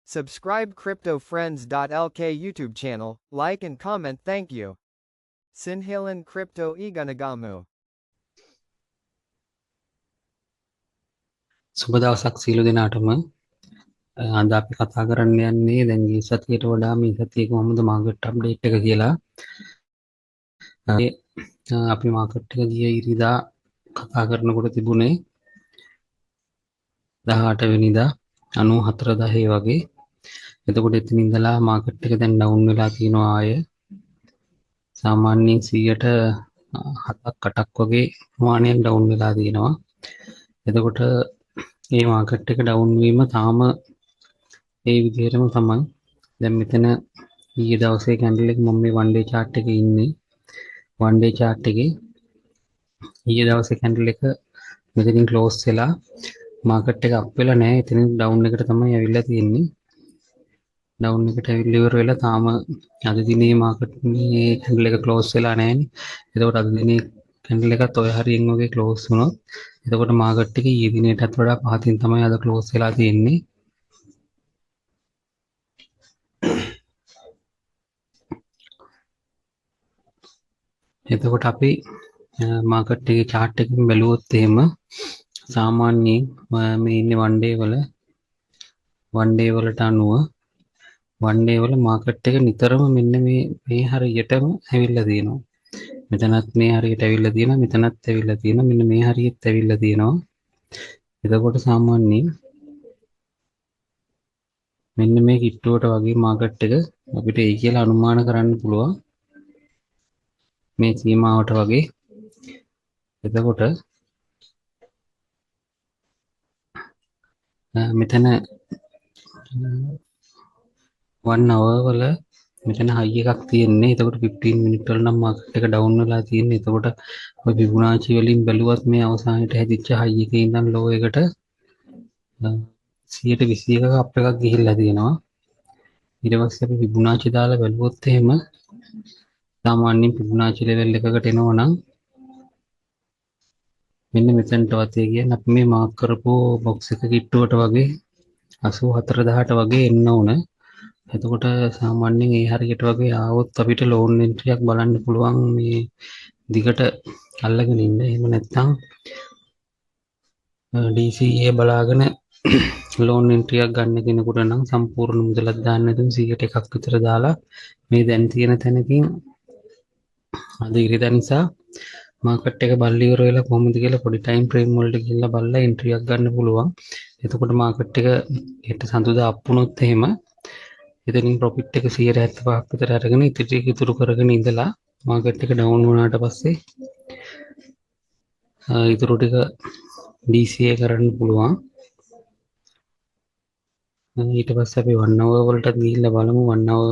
Subscribe CryptoFriends.lk YouTube channel, like and comment thank you. Sinhalan Crypto Iganagamu. සුබ දවසක් සියලු දෙනාටම. අද අපි කතා කරන්න යන්නේ දැන් ගිය සතියට වඩා මේ සතියේ කොහොමද මාකට් අප්ඩේට් එක කියලා. අපි මාකට් එක ගිය ඉරිදා කතා කරනකොට තිබුණේ 18 වෙනිදා 94,000 වගේ. එතකොට එතන ඉඳලා මාකට් එක දැන් ඩවුන් වෙලා තියෙනවා ආය. සාමාන්‍යයෙන් 7ක් 8ක් වගේ ප්‍රමාණයක් ඩවුන් වෙලා තියෙනවා. එතකොට මේ මාකට් එක ඩවුන් වීම තාම ඒ විදිහටම තමයි. දැන් මෙතන ඊයේ දවසේ කැන්ඩල් එක මම මේ වන් ඩේ chart එකේ ඉන්නේ. වන් ඩේ chart එකේ ඊයේ දවසේ කැන්ඩල් එක මෙතනින් ක්ලෝස් වෙලා මාකට් එක අප් වෙලා නැහැ. එතනින් ඩවුන් එකට තමයි ඇවිල්ලා තියෙන්නේ. ඩවුන් එකට ඇවිල්ලා ඉවර වෙලා තාම අද දිනේ මාකට් මේ කැන්ඩල් එක ක්ලෝස් වෙලා නැහැනේ. එතකොට අද දිනේ කැන්ඩල් එකත් ඔය හරියෙන් වගේ ක්ලෝස් වුණොත් එතකොට මාකට් එක ඊයේ දිනේටත් වඩා පහතින් තමයි අද ක්ලෝස් වෙලා තියෙන්නේ. එතකොට අපි මාකට් එකේ chart එකකින් බැලුවොත් එහෙම සාමාන්‍යයෙන් මේ ඉන්නේ වන් ඩේ වලට අනුව වන් ඩේ වල මාකට් එක නිතරම මෙන්න මේ හරියටම ඇවිල්ලා තියෙනවා. මෙතනත් මේ හරියට ඇවිල්ලා තියෙනවා, මෙතනත් ඇවිල්ලා තියෙනවා, මෙන්න මේ හරියට ඇවිල්ලා තියෙනවා. එතකොට සාමාන්‍යයෙන් මෙන්න මේ කිට්ටුවට වගේ මාකට් එක අපිට ඒ කියලා අනුමාන කරන්න පුළුවන්. මේ සීමාවට වගේ. එතකොට මෙතන 1 hour වල මෙතන හයි එකක් තියෙන්නේ. එතකොට 15 මිනිත් වල නම් මාකට් එක ඩවුන් වෙලා තියෙන්නේ. එතකොට ඔය ෆිබොනාචි වලින් බැලුවත් මේ අවසානයේට හැදිච්ච හයි එකේ ඉඳන් ලෝ එකට 121ක අප් එකක් ගිහිල්ලා තියෙනවා. ඊට පස්සේ අපි ෆිබොනාචි දාලා බැලුවොත් එහෙම සාමාන්‍යයෙන් ෆිබොනාචි ලෙවල් එකකට එනවා නම් මෙන්න මෙතනටවත් ඒ කියන්නේ අපි මේ මාක් කරපු බොක්ස් එක කිට්ටුවට වගේ 84000ට වගේ එන්න ඕන. එතකොට සාමාන්‍යයෙන් ඒ හරියට වගේ ආවොත් අපිට ලෝන් එන්ට්‍රියක් බලන්න පුළුවන් මේ දිගට අල්ලගෙන ඉන්න. එහෙම නැත්නම් DCA බලාගෙන ලෝන් එන්ට්‍රියක් ගන්න කෙනෙකුට නම් සම්පූර්ණ මුදලක් දාන්න නැතුව 100ට එකක් විතර දාලා මේ දැන් තියෙන තැනකින් අද ඉරිදා නිසා මාකට් එක බල්ල ඉවර වෙලා කොහොමද කියලා පොඩි ටයිම් ෆ්‍රේම් වලට ගිහිල්ලා බලලා එන්ට්‍රියක් ගන්න පුළුවන්. එතකොට මාකට් එක හෙට සඳුදා අප් වුණොත් එහෙම එතනින් ප්‍රොෆිට් එක 175ක් විතර අරගෙන ඉතුරු කරගෙන ඉඳලා මාකට් එක ඩවුන් වුණාට පස්සේ ඉතුරු ටික DCA කරන්න පුළුවන්. ඊට පස්සේ අපි 1 hour වලට ගිහිල්ලා බලමු. 1 hour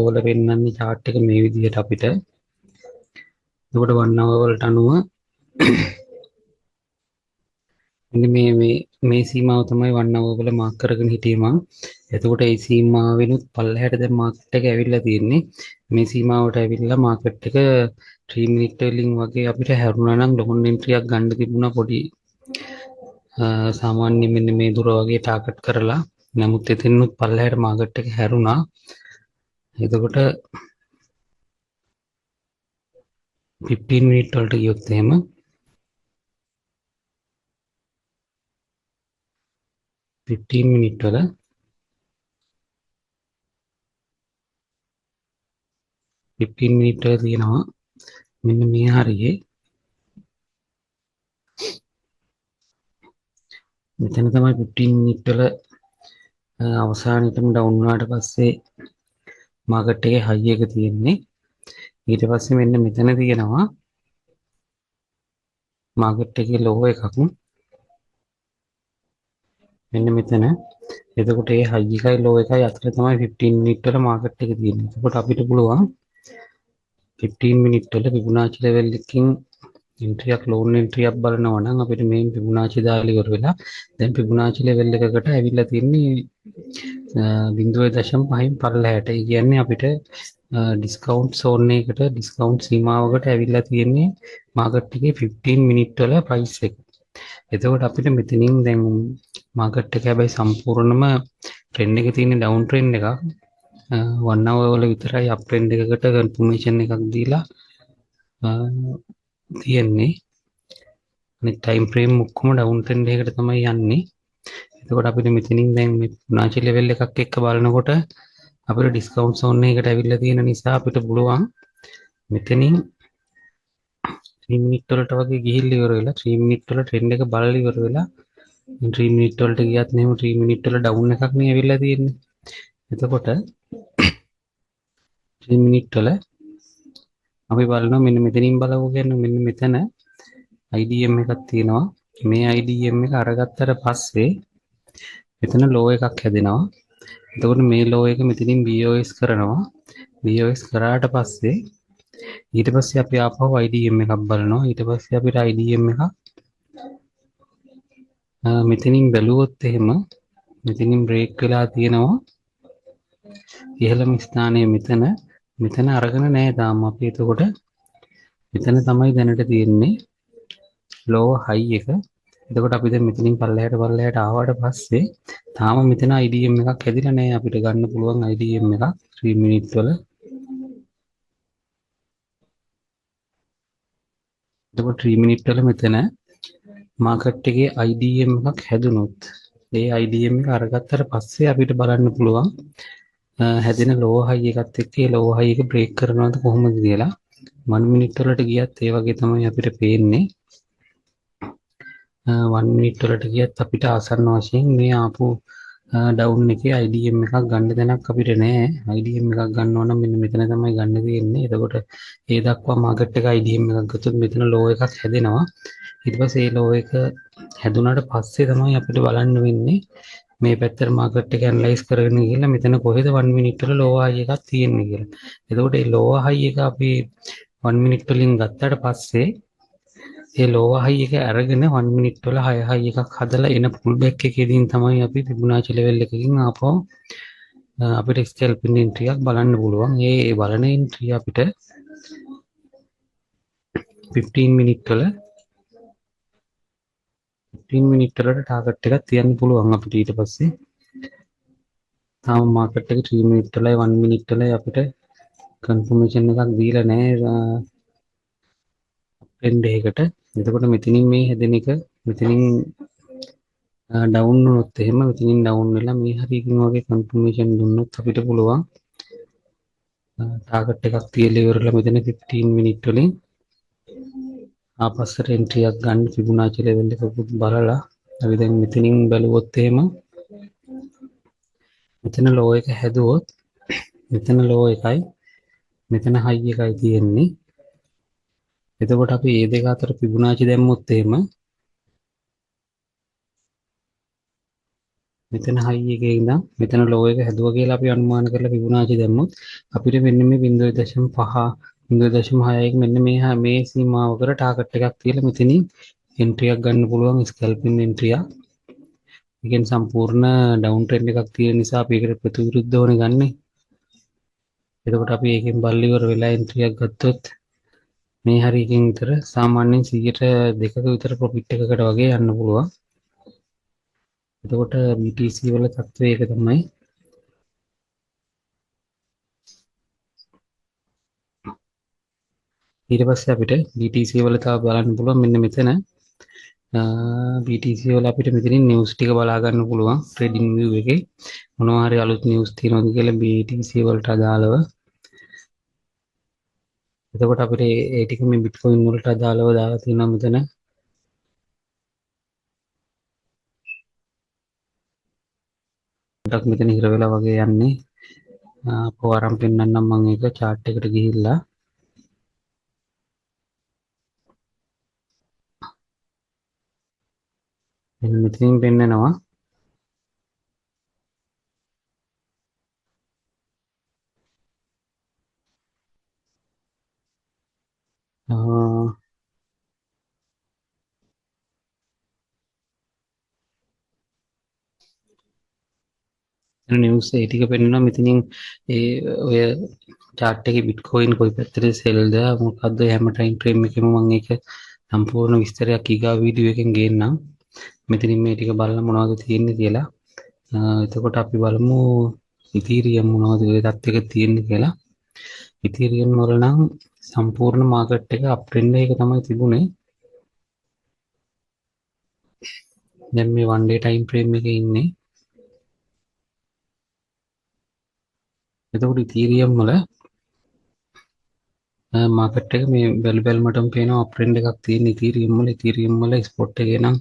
වල පෙන්නන්නේ chart එක මේ විදිහට අපිට. එතකොට 1 hour වලට අනුව මේ සීමාව තමයි 1 hour වල මාක් කරගෙන හිටියේ මම. එතකොට ඒ සීමාවෙනුත් පල්ලෙහාට දැන් මාකට් එක ඇවිල්ලා තියෙන්නේ. මේ සීමාවට ඇවිල්ලා මාකට් එක 3 මිනිත් වලින් වගේ අපිට හැරුණා නම් ලොකු එන්ට්‍රියක් ගන්න තිබුණා පොඩි සාමාන්‍ය මෙන්න මේ දුර වගේ ටාගට් කරලා. නමුත් එතනිනුත් පල්ලෙහාට මාකට් එක හැරුණා. එතකොට 15 මිනිත් වලට ගියොත් එහෙම 15 මිනිත් වල තියෙනවා මෙන්න මේ හරියේ මෙතන තමයි 15 මිනිත් වල අවසානයේටම ඩවුන් වුණාට පස්සේ මාකට් එකේ හයි එක තියෙන්නේ. ඊට පස්සේ මෙන්න මෙතන තියෙනවා මාකට් එකේ ලෝ එකක් මෙන්න මෙතන. එතකොට ඒ හයි එකයි ලෝ එකයි අතර තමයි 15 මිනිත් වල මාකට් එක තියෙන්නේ. එතකොට අපිට පුළුවන් 15 මිනිත් වල ෆිබොනාචි ලෙවල් එකකින් එන්ට්‍රියක් ලෝන් එන්ට්‍රියක් බලනවා නම් අපිට මේ ෆිබොනාචි දාලා ඉවර වෙලා දැන් ෆිබොනාචි ලෙවල් එකකට ඇවිල්ලා තියෙන්නේ 0.5න් පල්ලෙහාට. ඒ කියන්නේ අපිට ඩිස්කවුන්ට් සෝන් එකකට ඩිස්කවුන්ට් සීමාවකට ඇවිල්ලා තියෙන්නේ මාකට් එකේ 15 මිනිත් වල ප්‍රයිස් එක. එතකොට අපිට මෙතනින් දැන් මාකට් එක හැබැයි සම්පූර්ණයෙන්ම ට්‍රෙන්ඩ් එකේ තියෙන ඩවුන් ට්‍රෙන්ඩ් එකක්. 1 hour වල විතරයි අප් ට්‍රෙන්ඩ් එකකට කන්ෆර්මේෂන් එකක් දීලා තියෙන්නේ. අනිත් ටයිම් ෆ්‍රේම් ඔක්කොම ඩවුන් ට්‍රෙන්ඩ් එකකට තමයි යන්නේ. එතකොට අපිට මෙතනින් දැන් මේ පුනාචි ලෙවල් එකක් එක්ක බලනකොට අපිට ඩිස්කවුන්ට් සෝන් එකකට ඇවිල්ලා තියෙන නිසා අපිට පුළුවන් මෙතනින් 3 මිනිත් වලට වගේ ගිහිල්ලා ඉවර වෙලා 3 මිනිත් වල ට්‍රෙන්ඩ් එක බලලා ඉවර වෙලා 3 මිනිත් වලට ගියත් නෙමෙයි 3 මිනිත් වල ඩවුන් එකක් නේ ඇවිල්ලා තියෙන්නේ. එතකොට 3 මිනිත් වල අපි බලනවා මෙන්න මෙතනින් බලමු කියන්නේ මෙන්න මෙතන IDM එකක් තියෙනවා. මේ IDM එක අරගත්තට පස්සේ මෙතන ලෝ එකක් හැදෙනවා. එතකොට මේ ලෝ එක මෙතනින් BOS කරනවා. BOS කරාට පස්සේ ඊට පස්සේ අපි ආපහු IDM එකක් බලනවා. ඊට පස්සේ අපිට IDM එකක් මෙතනින් බැලුවොත් එහෙම මෙතනින් බ්‍රේක් වෙලා තියෙනවා. ඉහළම ස්ථානයේ මෙතන අරගෙන නැහැ තාම අපි. එතකොට මෙතන තමයි දැනට තියෙන්නේ ලෝ හයි එක. එතකොට අපි දැන් මෙතනින් පල්ලෙහාට ආවට පස්සේ තාම මෙතන IDM එකක් හැදිලා නැහැ. අපිට ගන්න පුළුවන් IDM එකක් 3 මිනිත් වල. එතකොට 3 මිනිත් වල මෙතන මාකට් එකේ IDM එකක් හැදුනොත් ඒ IDM එක අරගත්තට පස්සේ අපිට බලන්න පුළුවන් හැදෙන ලෝ හයි එකත් එක්ක ඒ ලෝ හයි එක බ්‍රේක් කරනවද කොහොමද කියලා. 1 මිනිත් වලට ගියත් ඒ වගේ තමයි අපිට පේන්නේ. 1 මිනිත් වලට ගියත් අපිට ආසන්න වශයෙන් මේ ආපු ඩවුන් එකේ IDM එකක් ගන්න දෙයක් අපිට නැහැ. IDM එකක් ගන්නවා නම් මෙන්න මෙතන තමයි ගන්න තියෙන්නේ. එතකොට ඒ දක්වා මාකට් එක IDM එකක් ගත්තොත් මෙතන ලෝ එකක් හැදෙනවා. ඊට පස්සේ ඒ ලෝ එක හැදුනට පස්සේ තමයි අපිට බලන්න වෙන්නේ මේ පැත්තට මාකට් එක ඇනලයිස් කරගෙන ගිහලා මෙතන කොහෙද 1 මිනිත් වල ලෝ හයි එකක් තියෙන්නේ කියලා. එතකොට මේ ලෝ හයි එක අපි 1 මිනිත් වලින් ගත්තට පස්සේ ඒ ලෝ හයි එක අරගෙන 1 මිනිත් වල හයි හයි එකක් හදලා එන පුල් බෑක් එකේදීන් තමයි අපි ෆිබොනාචි ලෙවල් එකකින් ආපහු අපිට ස්කැල්ප් එන්ට්‍රි එකක් බලන්න පුළුවන්. ඒ බලන එන්ට්‍රි අපිට 15 මිනිත් වල 15 මිනිත් වලට ටාගට් එකක් තියන්න පුළුවන් අපිට. ඊට පස්සේ තාම මාකට් එක 3 මිනිත් වලයි 1 මිනිත් වලයි අපිට කන්ෆර්මේෂන් එකක් දීලා නැහැ ට්‍රෙන්ඩ් එකකට. එතකොට මෙතනින් මේ හැදෙන එක මෙතනින් ඩවුන් වුණොත් එහෙම මෙතනින් ඩවුන් වෙලා මේ හරියකින් වගේ කන්ෆර්මේෂන් දුන්නොත් අපිට පුළුවන් ටාගට් එකක් තියලා ඉවරලා මෙතන 15 මිනිත් වලින් ආපස්සට එන්ට්‍රි එකක් ගන්න ෆිබොනාචි ලෙවල් එක බලලා අපි දැන් මෙතනින් බැලුවොත් එහෙම මෙතන ලෝ එක හැදුවොත් මෙතන ලෝ එකයි මෙතන හයි එකයි තියෙන්නේ. එතකොට අපි මේ දෙක අතර ෆිබොනාචි දැම්මොත් එහෙම මෙතන හයි එකේ ඉඳන් මෙතන ලෝ එක හැදුවා කියලා අපි අනුමාන කරලා ෆිබොනාචි දැම්මොත් අපිට මෙන්න මේ 0.5 0.6 මෙන්න මේ සීමාවකට ටාගට් එකක් තියලා මෙතනින් එන්ට්‍රි එකක් ගන්න පුළුවන් ස්කැල්පින් එන්ට්‍රි එකක්. ඒ කියන්නේ සම්පූර්ණ ඩවුන් ට්‍රෙන්ඩ් එකක් තියෙන නිසා අපි ඒකට ප්‍රතිවිරුද්ධවනේ ගන්නෙ. එතකොට අපි ඒකෙන් බල්ල ඉවර වෙලා එන්ට්‍රි එකක් ගත්තොත් මේ හරියකින් විතර සාමාන්‍යයෙන් 100%ක විතර ප්‍රොෆිට් එකකට වගේ යන්න පුළුවන්. එතකොට BTC වල තත්ත්වය ඒක තමයි. ඊට පස්සේ අපිට BTC වල තව බලන්න පුළුවන් මෙන්න මෙතන BTC වල අපිට මෙතනින් නිවුස් ටික බලා ගන්න පුළුවන් ට්‍රේඩින් view එකේ මොනවා හරි අලුත් නිවුස් තියෙනවද කියලා BTC වලට අදාළව. එතකොට අපිට ඒ ටික මේ Bitcoin වලට අදාළව දාලා තියෙනවා මෙතන. ඩක් මෙතන හිර වෙලා වගේ යන්නේ. පොවරම් පෙන්නන්නම් මම ඒක chart එකට ගිහිල්ලා. මෙතනින් පෙන්නනවා නිවුස් ඒ ටික පෙන්නනවා මෙතනින් ඒ ඔය chart එකේ Bitcoin කොයි පැත්තට සෙල්ද මොකද්ද හැම ටයිම් ෆ්‍රේම් එකෙම මම ඒක සම්පූර්ණ විස්තරයක් ඊගා වීඩියෝ එකෙන් ගේන්නම්. මෙතනින් මේ ටික බලලා මොනවද තියෙන්නේ කියලා. එතකොට අපි බලමු ඉතීරියම් මොනවද ඒ තත්ත්වයක තියෙන්නේ කියලා. ඉතීරියම් වල නම් සම්පූර්ණ මාකට් එක අප් ට්‍රෙන්ඩ් එක තමයි තිබුණේ. දැන් මේ 1 day time frame එකේ ඉන්නේ. එතකොට ඉතීරියම් වල මාකට් එක මේ බැලුමටම පේනවා අප් ට්‍රෙන්ඩ් එකක් තියෙන ඉතීරියම් වල ස්පොට් එකේ නම්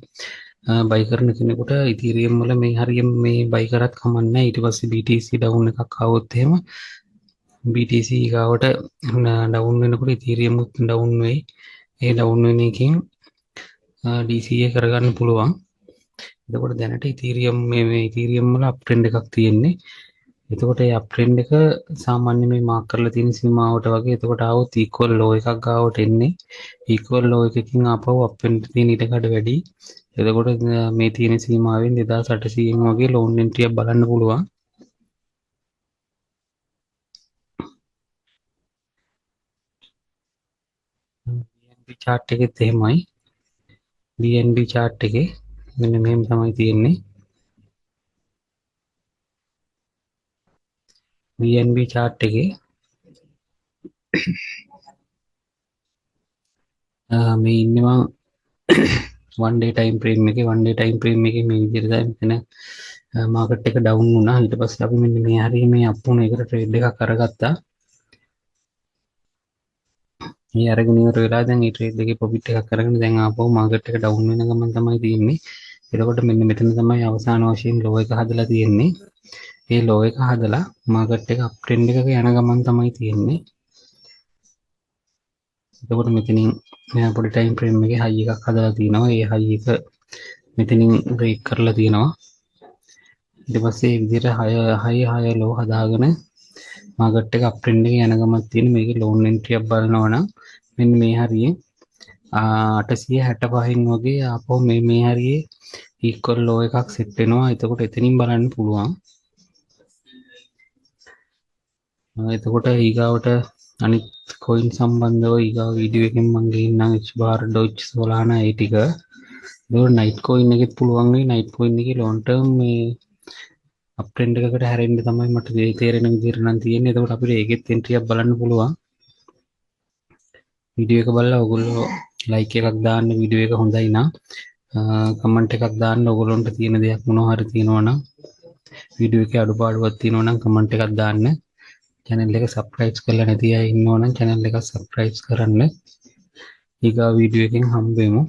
බයි කරන කෙනෙකුට ඉතීරියම් වල මේ හරියම මේ බයි කරත් කමක් නැහැ. ඊට පස්සේ BTC ඩවුන් එකක් ආවොත් එහෙම BTC ගාවට ඩවුන් වෙනකොට ඉතීරියම් උත් ඩවුන් වෙයි. ඒ ඩවුන් වෙන එකකින් DCA කරගන්න පුළුවන්. එතකොට දැනට ඉතීරියම් ඉතීරියම් වල අප් ට්‍රෙන්ඩ් එකක් තියෙන්නේ. එතකොට ඒ අප් ට්‍රෙන්ඩ් එක සාමාන්‍ය මේ මාක් කරලා තියෙන සීමාවට වගේ එතකොට ආවොත් ඉක්වල් ලෝ එකක් ගාවට එන්නේ. ඉක්වල් ලෝ එකකින් ආපහු අප් වෙන්න තියෙන ඉඩකඩ වැඩි. එතකොට මේ තියෙන සීමාවෙන් 2800න් වගේ ලෝන් එන්ට්‍රියක් බලන්න පුළුවන්. BNB chart එකෙත් එහෙමයි. BNB chart එකේ මෙන්න මෙහෙම තමයි තියෙන්නේ. BNB chart එකේ මේ ඉන්නේ මම 1 day time frame එකේ මේ විදිහට දැන් මෙතන මාකට් එක ඩවුන් වුණා. ඊට පස්සේ අපි මෙන්න මේ හරිය මේ අප් වුණ එකට ට්‍රේඩ් එකක් අරගත්තා. මේ අරගෙන ඉවර වෙලා දැන් මේ ට්‍රේඩ් එකේ ප්‍රොෆිට් එකක් අරගෙන දැන් ආපහු මාකට් එක ඩවුන් වෙන ගමන් තමයි තියෙන්නේ. එතකොට මෙන්න මෙතන තමයි අවසාන වශයෙන් ලෝ එක හදලා තියෙන්නේ. ඒ ලෝ එක හදලා මාකට් එක අප් ට්‍රෙන්ඩ් එකක යන ගමන් තමයි තියෙන්නේ. එතකොට මෙතනින් මෙයා පොඩි ටයිම් ෆ්‍රේම් එකේ හයි එකක් හදලා තිනවා. ඒ හයි එක මෙතනින් බ්‍රේක් කරලා තිනවා. ඊට පස්සේ මේ විදිහට 6 ලෝ හදාගෙන මාකට් එක අප් ට්‍රෙන්ඩ් එකේ යන ගමන් තියෙන මේකේ ලෝන් එන්ට්‍රියක් බලනවා නම් මෙන්න මේ හරියේ 865න් වගේ ආපහු මේ හරියේ ඉක්වල් ලෝ එකක් සෙට් වෙනවා. එතකොට එතනින් බලන්න පුළුවන්. එතකොට ඊගාවට අනිත් කොයින් සම්බන්ධව ඊගාව වීඩියෝ එකෙන් මම ගේන්නම් HBAR Doge Solana ඒ ටික. ඒක නයිට් කොයින් එකෙත් පුළුවන් නේ. නයිට් කොයින් එකේ ලොන් ටර්ම් මේ අප් ට්‍රෙන්ඩ් එකකට හැරෙන්න තමයි මට තේරෙන විදිහට නම් තියෙන්නේ. එතකොට අපිට ඒකෙත් එන්ට්‍රියක් බලන්න පුළුවන්. වීඩියෝ එක බලලා ඔයගොල්ලෝ ලයික් එකක් දාන්න. වීඩියෝ එක හොඳයි නම් කමෙන්ට් එකක් දාන්න. ඔයගොල්ලන්ට තියෙන දෙයක් මොනවා හරි තියෙනවා නම් වීඩියෝ එකේ අඩුපාඩුවක් තියෙනවා නම් කමෙන්ට් එකක් දාන්න. channel එක subscribe කරලා නැති අය ඉන්නවනම් channel එක subscribe කරන්න. ඊගා වීඩියෝ එකෙන් හම්බ වෙමු.